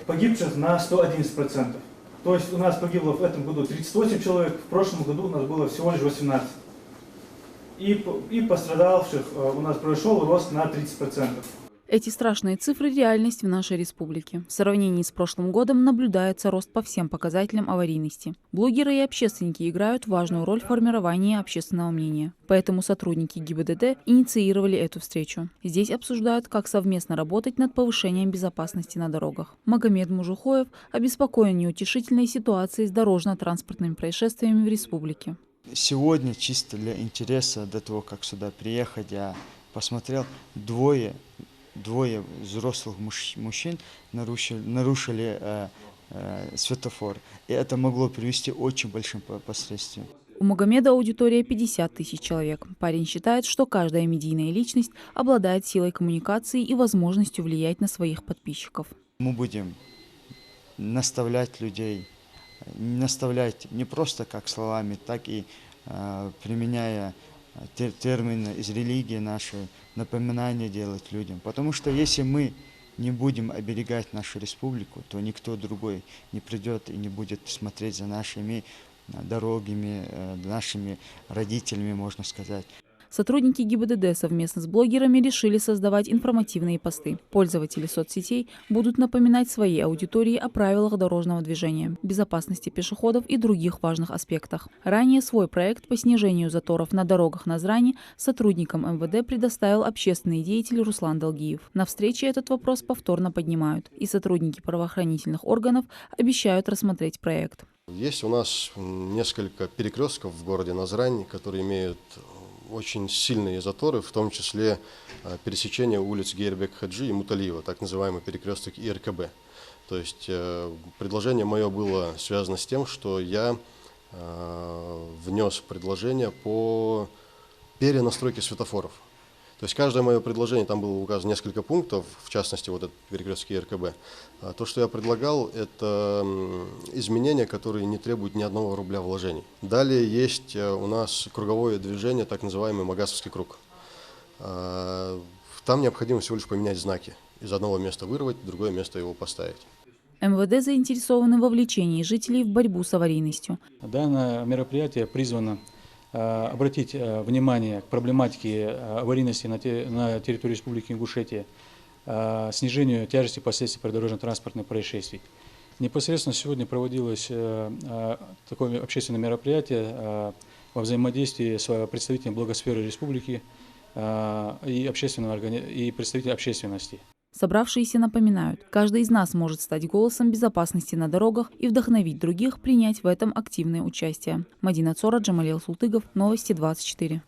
погибших на 111%. То есть у нас погибло в этом году 38 человек, в прошлом году у нас было всего лишь 18. И пострадавших у нас произошел рост на 30%. Эти страшные цифры – реальность в нашей республике. В сравнении с прошлым годом наблюдается рост по всем показателям аварийности. Блогеры и общественники играют важную роль в формировании общественного мнения. Поэтому сотрудники ГИБДД инициировали эту встречу. Здесь обсуждают, как совместно работать над повышением безопасности на дорогах. Магомед Мужухоев обеспокоен неутешительной ситуацией с дорожно-транспортными происшествиями в республике. Сегодня чисто для интереса, до того, как сюда приехать, я посмотрел, двое взрослых мужчин нарушили светофор. И это могло привести к очень большим последствиям. У Магомеда аудитория 50 тысяч человек. Парень считает, что каждая медийная личность обладает силой коммуникации и возможностью влиять на своих подписчиков. Мы будем наставлять людей, наставлять не просто как словами, так и применяя термины из религии нашей, напоминания делать людям. Потому что если мы не будем оберегать нашу республику, то никто другой не придет и не будет смотреть за нашими дорогами, нашими родителями, можно сказать. Сотрудники ГИБДД совместно с блогерами решили создавать информативные посты. Пользователи соцсетей будут напоминать своей аудитории о правилах дорожного движения, безопасности пешеходов и других важных аспектах. Ранее свой проект по снижению заторов на дорогах Назрани сотрудникам МВД предоставил общественный деятель Руслан Долгиев. На встрече этот вопрос повторно поднимают, и сотрудники правоохранительных органов обещают рассмотреть проект. Есть у нас несколько перекрестков в городе Назрань, которые имеют очень сильные заторы, в том числе пересечение улиц Гейрбек-Хаджи и Муталиева, так называемый перекресток ИРКБ. То есть предложение мое было связано с тем, что я внес предложение по перенастройке светофоров. То есть каждое мое предложение, там было указано несколько пунктов, в частности вот этот перекресток ИРКБ. То, что я предлагал, это изменения, которые не требуют ни одного рубля вложений. Далее есть у нас круговое движение, так называемый Магасовский круг. Там необходимо всего лишь поменять знаки. Из одного места вырвать, в другое место его поставить. МВД заинтересованы в вовлечении жителей в борьбу с аварийностью. Данное мероприятие призвано обратить внимание к проблематике аварийности на территории Республики Ингушетия, снижению тяжести последствий дорожно-транспортных происшествий. Непосредственно сегодня проводилось такое общественное мероприятие во взаимодействии с представителями благосферы республики и представителями общественности. Собравшиеся напоминают, каждый из нас может стать голосом безопасности на дорогах и вдохновить других принять в этом активное участие. Мадина Цора, Джамалил Султыгов, Новости 24.